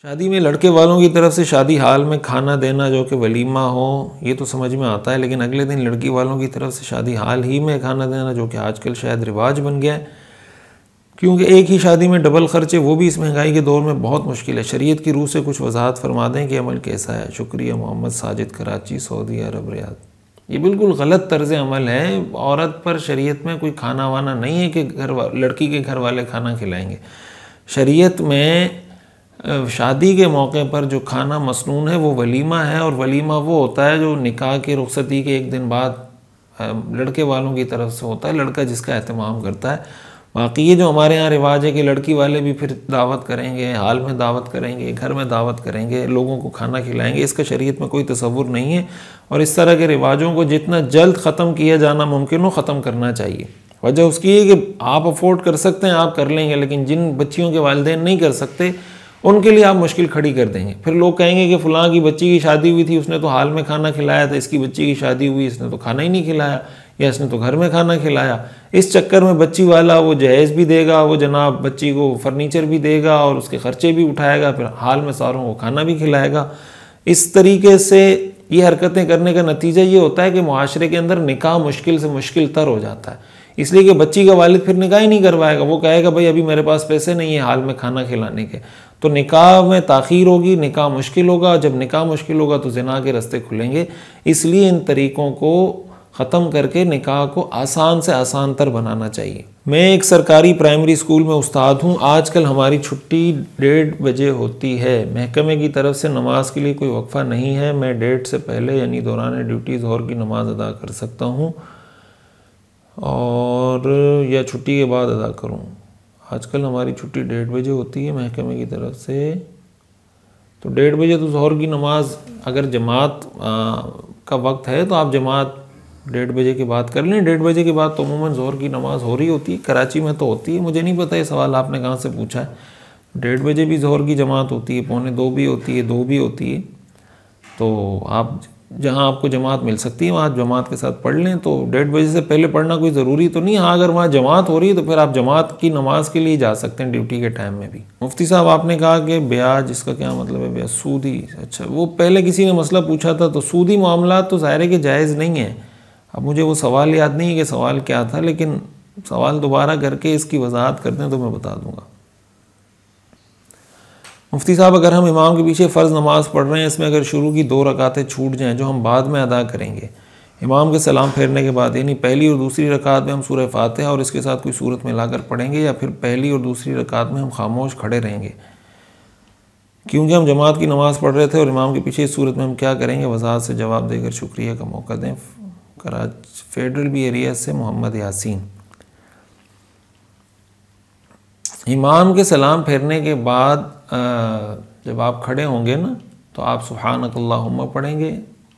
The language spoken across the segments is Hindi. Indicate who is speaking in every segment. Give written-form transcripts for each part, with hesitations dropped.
Speaker 1: शादी में लड़के वालों की तरफ से शादी हाल में खाना देना जो कि वलीमा हो, ये तो समझ में आता है, लेकिन अगले दिन लड़की वालों की तरफ से शादी हाल ही में खाना देना जो कि आजकल शायद रिवाज बन गया है, क्योंकि एक ही शादी में डबल खर्चे, वो भी इस महंगाई के दौर में बहुत मुश्किल है। शरीयत की रूह से कुछ वजाहत फरमा दें कि अमल कैसा है। शुक्रिया। मोहम्मद साजिद, कराची, सऊदी अरब, रियाद। ये बिल्कुल गलत तर्ज अमल है। औरत पर शरीयत में कोई खाना वाना नहीं है कि लड़की के घर वाले खाना खिलाएंगे। शरीयत में शादी के मौके पर जो खाना मसनून है वो वलीमा है, और वलीमा वो होता है जो निकाह के रुखसती के एक दिन बाद लड़के वालों की तरफ से होता है, लड़का जिसका एहतमाम करता है। बाकी ये जो हमारे यहाँ रिवाज है कि लड़की वाले भी फिर दावत करेंगे, हाल में दावत करेंगे, घर में दावत करेंगे, लोगों को खाना खिलाएंगे, इसका शरीयत में कोई तसव्वुर नहीं है। और इस तरह के रिवाजों को जितना जल्द ख़त्म किया जाना मुमकिन हो ख़त्म करना चाहिए। वजह उसकी है कि आप अफोर्ड कर सकते हैं, आप कर लेंगे, लेकिन जिन बच्चियों के वालिदैन नहीं कर सकते उनके लिए आप मुश्किल खड़ी कर देंगे। फिर लोग कहेंगे कि फ़लाँ की बच्ची की शादी हुई थी, उसने तो हाल में खाना खिलाया था, इसकी बच्ची की शादी हुई, इसने तो खाना ही नहीं खिलाया, या इसने तो घर में खाना खिलाया। इस चक्कर में बच्ची वाला वो जहेज़ भी देगा, वो जनाब बच्ची को फर्नीचर भी देगा और उसके ख़र्चे भी उठाएगा, फिर हाल में सारों को खाना भी खिलाएगा। इस तरीके से ये हरकतें करने का नतीजा ये होता है कि मुआशरे के अंदर निकाह मुश्किल से मुश्किल तर हो जाता है। इसलिए कि बच्ची का वालिद फिर निकाह ही नहीं करवाएगा, वो कहेगा भाई अभी मेरे पास पैसे नहीं है हाल में खाना खिलाने के, तो निकाह में ताख़ीर होगी, निकाह मुश्किल होगा। जब निकाह मुश्किल होगा तो ज़िना के रास्ते खुलेंगे। इसलिए इन तरीक़ों को ख़त्म करके निकाह को आसान से आसान तर बनाना चाहिए। मैं एक सरकारी प्राइमरी स्कूल में उस्ताद हूँ। आजकल हमारी छुट्टी 1:30 बजे होती है। महकमे की तरफ से नमाज के लिए कोई वक्फ़ा नहीं है। मैं 1:30 से पहले यानी दौरान ड्यूटी ज़ोहर की नमाज़ अदा कर सकता हूँ और या छुट्टी के बाद अदा करूँ? आजकल हमारी छुट्टी 1:30 बजे होती है महकमे की तरफ से, तो 1:30 बजे तो ज़ोहर की नमाज़ अगर जमात का वक्त है तो आप जमात 1:30 बजे के बाद कर लें। 1:30 बजे के बाद तो अमूमन ज़ोहर की नमाज़ हो रही होती है, कराची में तो होती है, मुझे नहीं पता ये सवाल आपने कहाँ से पूछा है। 1:30 बजे भी ज़ोहर की जमात होती है, 1:45 भी होती है, 2 भी होती है। तो आप जहाँ आपको जमात मिल सकती है वहाँ जमात के साथ पढ़ लें। तो 1:30 बजे से पहले पढ़ना कोई ज़रूरी तो नहीं। हाँ, अगर वहाँ जमात हो रही है तो फिर आप जमात की नमाज़ के लिए जा सकते हैं ड्यूटी के टाइम में भी। मुफ्ती साहब, आपने कहा कि ब्याज, इसका क्या मतलब है? ब्याज सूदी? अच्छा, वो पहले किसी ने मसला पूछा था, तो सूदी मामला तो ज़ाहिर है कि जायज़ नहीं है। अब मुझे वो सवाल याद नहीं है कि सवाल क्या था, लेकिन सवाल दोबारा करके इसकी वजाहत करते हैं तो मैं बता दूँगा। मुफ्ती साहब, अगर हम इमाम के पीछे फ़र्ज़ नमाज़ पढ़ रहे हैं, इसमें अगर शुरू की 2 रकातें छूट जाएँ जो हम बाद में अदा करेंगे, इमाम के सलाम फेरने के बाद, यानी पहली और दूसरी रकात में हम सूरह फातिहा और इसके साथ कोई सूरत मिलाकर पढ़ेंगे, या फिर पहली और दूसरी रकात में हम खामोश खड़े रहेंगे? क्योंकि हम जमात की नमाज़ पढ़ रहे थे और इमाम के पीछे इस सूरत में हम क्या करेंगे? वजाहत से जवाब देकर शुक्रिया का मौका दें। कराची फेडरल बी एरिया से मोहम्मद यासीन। इमाम के सलाम फेरने के बाद जब आप खड़े होंगे ना, तो आप सुब्हानकल्लाहुम्मा पढ़ेंगे,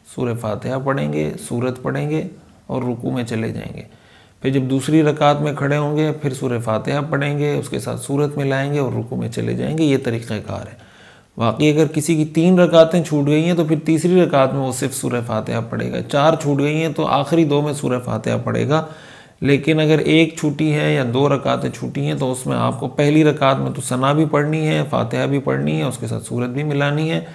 Speaker 1: सूरह फातिहा पढ़ेंगे, सूरत पढ़ेंगे और रुकू में चले जाएंगे। फिर जब दूसरी रकात में खड़े होंगे फिर सूरह फातिहा पढ़ेंगे, उसके साथ सूरत में लाएंगे और रुकू में चले जाएंगे। ये तरीक़ाकार है। बाकी अगर किसी की 3 रकातें छूट गई हैं तो फिर तीसरी रकात में वो सिर्फ सूरह फातिहा पढ़ेगा। 4 छूट गई हैं तो आखिरी 2 में सूरह फातिहा पढ़ेगा। लेकिन अगर 1 छूटी है या 2 रकातें छूटी हैं तो उसमें आपको पहली रकात में तो सना भी पढ़नी है, फातिहा भी पढ़नी है, उसके साथ सूरत भी मिलानी है।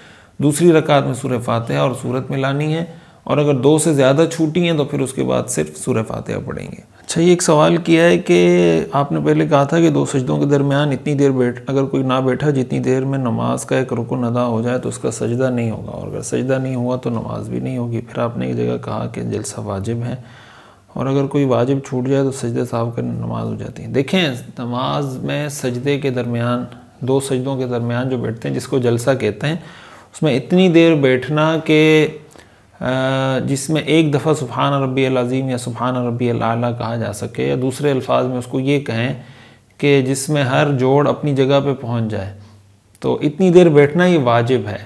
Speaker 1: दूसरी रकात में सूरह फातिहा और सूरत मिलानी है। और अगर 2 से ज़्यादा छूटी हैं तो फिर उसके बाद सिर्फ सूरह फातिहा पढ़ेंगे। अच्छा, ये एक सवाल किया है कि आपने पहले कहा था कि 2 सजदों के दरमियान इतनी देर अगर कोई ना बैठा जितनी देर में नमाज का एक रुकन अदा हो जाए तो उसका सजदा नहीं होगा, और अगर सजदा नहीं हुआ तो नमाज भी नहीं होगी। फिर आपने एक जगह कहा कि जलसा वाजिब है, और अगर कोई वाजिब छूट जाए तो सजदे साहब कर नमाज हो जाती है। देखें, नमाज में सजदे के दरमियान 2 सजदों के दरमियान जो बैठते हैं जिसको जलसा कहते हैं, उसमें इतनी देर बैठना कि जिसमें एक दफ़ा सुब्हान रब्बियल अज़ीम या सुब्हान रब्बियल आला कहा जा सके, या दूसरे अल्फाज में उसको ये कहें कि जिसमें हर जोड़ अपनी जगह पे पहुंच जाए, तो इतनी देर बैठना ये वाजिब है।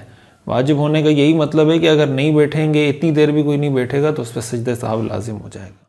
Speaker 1: वाजिब होने का यही मतलब है कि अगर नहीं बैठेंगे, इतनी देर भी कोई नहीं बैठेगा तो उस पर सजदे साहब लाजिम हो जाएगा।